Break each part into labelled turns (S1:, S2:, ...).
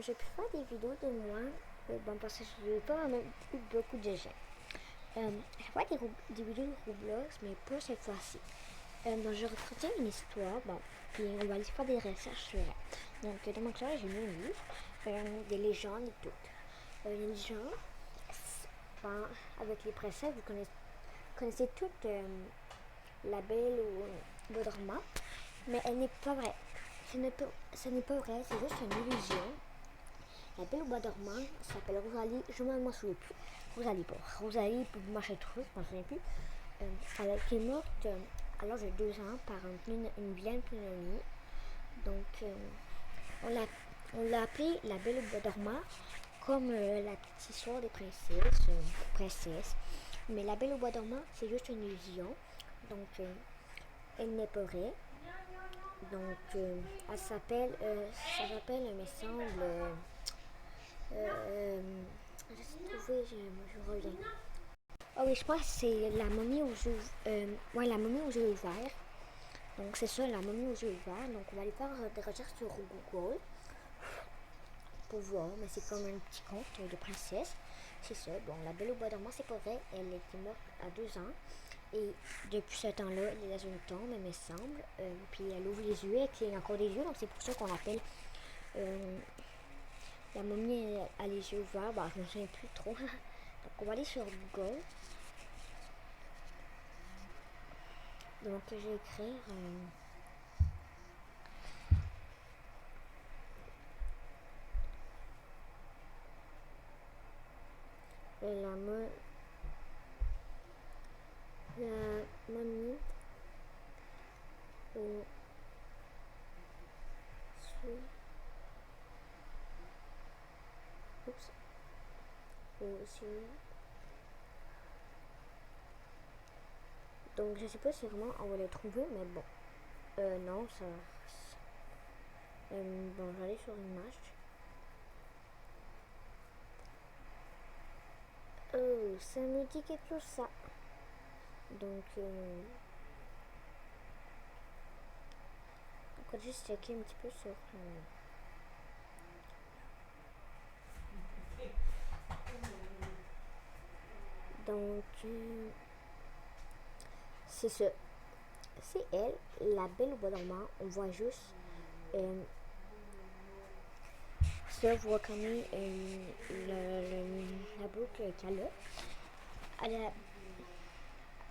S1: J'ai pu faire des vidéos de moi, parce que je n'ai pas vraiment eu beaucoup de gens. Je vais faire des vidéos de Roblox, mais pas cette fois-ci. Donc, je retiens une histoire, puis on va aller faire des recherches sur elle. Donc, dans mon cœur, j'ai mis un livre, des légendes et tout. Les légendes, avec les princesses, vous connaissez toutes la Belle au Bois dormant, mais elle n'est pas vraie. Ce n'est pas vrai, c'est juste une illusion. La Belle au Bois dormant s'appelle Rosalie, je ne m'en souviens plus. Rosalie pour Machetrousse, je ne m'en souviens plus. Elle a été morte à l'âge de 2 ans par une vilaine pneumonie. Donc, on l'a appelée la Belle au Bois dormant, comme la petite histoire des princesses. Mais la Belle au Bois dormant, c'est juste une illusion. Donc, elle n'est pas vraie. Donc, ça s'appelle, il me semble, je reviens. Ah oui, je pense que c'est la momie la momie aux yeux ouverts. Donc, c'est ça, la momie aux yeux ouverts. Donc, on va aller faire des recherches sur Google pour voir. Mais c'est comme un petit conte de princesse. C'est ça. Bon, la Belle au Bois dormant, c'est pas vrai. Elle était morte à 2 ans. Et depuis ce temps-là, elle est dans une tombe, il me semble. Puis elle ouvre les yeux, elle cligne encore des yeux. Donc, c'est pour ça qu'on l'appelle la momie a les yeux ouverts. Je me souviens plus trop. Donc, on va aller sur Google. Donc, je vais écrire la momie aux yeux. Oups. Aux yeux. Donc, je sais pas si vraiment on va le trouver, mais bon. Non, bon, j'allais sur l'image. Oh, ça me dit quelque chose, ça. Donc, on va juste checker un petit peu sur. Donc, c'est ça. C'est elle, la Belle au Bois dormant. On voit juste. Ça, vous reconnaissez la boucle qu'elle a.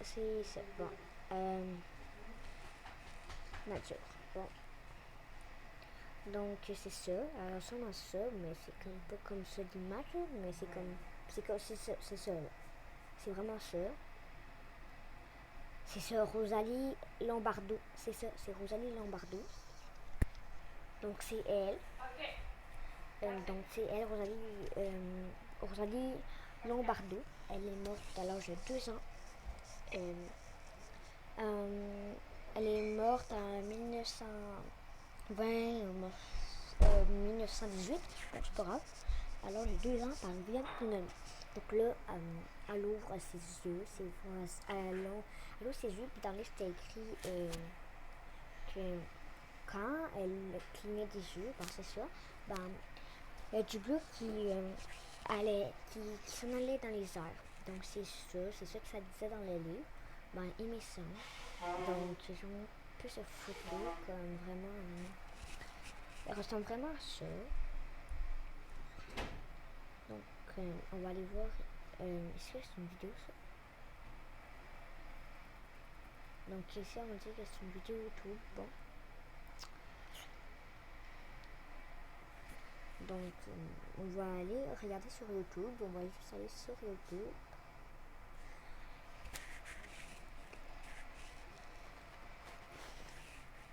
S1: C'est ça. Bon. Nature. Bon. Donc, c'est ça. Elle ressemble à ça, mais c'est comme pas comme ça d'image, mais c'est comme. C'est ça. C'est vraiment ça. C'est ça, Rosalie Lombardo. C'est ça, c'est Rosalie Lombardo. Donc, c'est elle. Donc, c'est elle, Rosalie Lombardo. Elle est morte à l'âge de 2 ans. Elle est morte en 1920, 1918. Bon, c'est pas grave. À l'âge de 2 ans par une vilaine pneumonie. Donc là, elle ouvre ses yeux, elle ouvre ses yeux, puis dans le livre, c'était écrit que quand elle clignait des yeux, c'est ça, il y a du bleu qui s'en allait dans les airs. Donc c'est ça que ça disait dans le livre. Il me semble. Donc ils ont un peu ce photo comme vraiment. Elle ressemble vraiment à ça. Donc on va aller voir. Est-ce que c'est une vidéo ça? Donc ici on va dire que c'est une vidéo YouTube. Bon. Donc on va aller regarder sur YouTube. On va juste aller sur YouTube.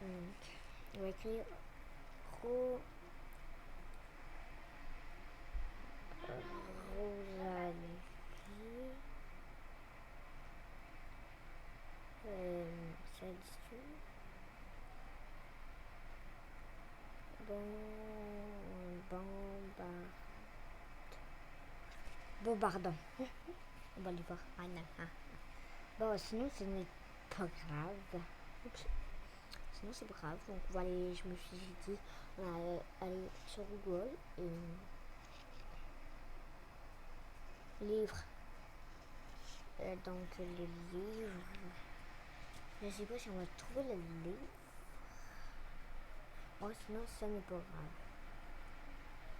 S1: Donc, on va écrire Rosalie. Ça dit Bombardon. On va aller voir. Ah non. Bon, sinon, ce n'est pas grave. Oups. Ce sinon c'est pas grave. Donc voilà, je me suis dit, on va aller sur Google et livre. Donc le livre, je sais pas si on va trouver le livre. Oh, sinon ça n'est pas grave.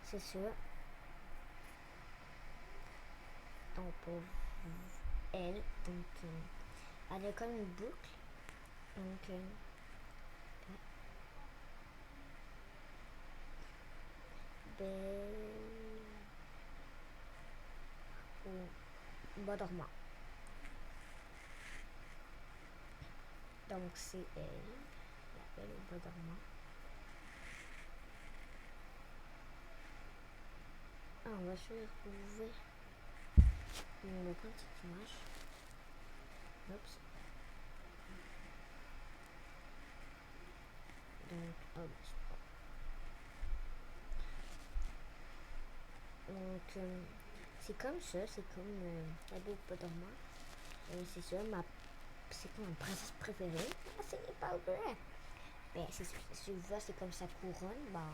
S1: C'est sûr. Donc pour elle, donc elle a comme une boucle. Donc belle ou bois dormant. Donc c'est elle, la belle au bois dormant. Ah, on va se retrouver une petite image. Oups. Donc, donc c'est comme ça, c'est comme la belle au bois dormant. C'est ça, c'est comme ma princesse préférée. Ah, c'est pas vrai. Ben, tu vois, c'est comme sa couronne. Bon,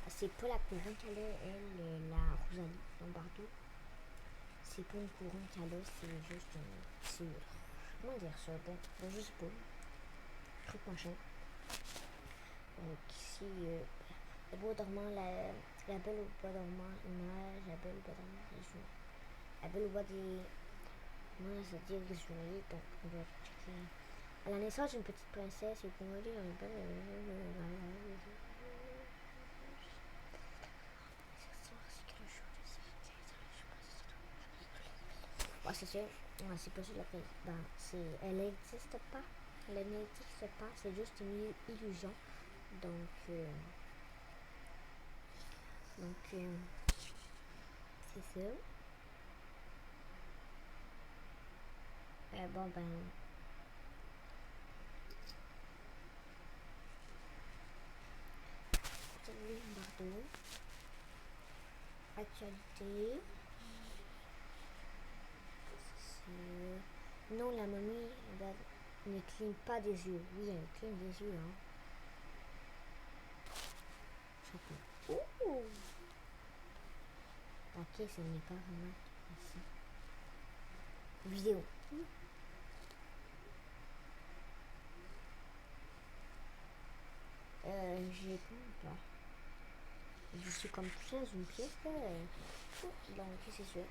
S1: c'est pas la couronne qu'elle a, elle, la Rosalie Lombardo. C'est pas une couronne qu'elle a, c'est juste une. Comment dire ça? Bon, je sais pas. Truc machin. Donc, ici, le bois dormant, la belle au bois dormant, image, la belle au bois dormant, résumé. La belle au bois des. Moi, ça dit résumé, donc on va checker. À la naissance d'une petite princesse, et pour moi, dire une belle. Ouais, c'est sûr. Ouais, c'est pas sûr. Elle n'existe pas. Elle n'existe pas. C'est juste une illusion. Donc, c'est ça. Bon, ben. Bordeaux. Actualité. Non, la momie ne cligne pas des yeux. Oui, elle cligne des yeux. Hein. Ouh! Ok, ce n'est pas vraiment ici. Vidéo. J'ai pas. Je suis comme tout dans une pièce là. Donc c'est sûr.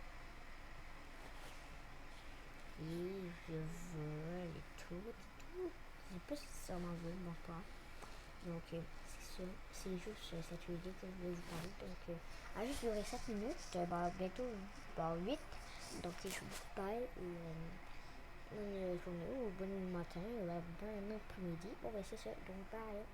S1: Et je veux les tout. Je sais pas si ça m'en veut, bon pas. Donc c'est sûr. C'est juste cette vidéo que je voulais vous parler. Donc elle a juste duré 7 minutes. Bientôt 8. Donc je vous parle et bonne journée ou bon matin ou bon après-midi. Bon ben c'est ça. Donc bye.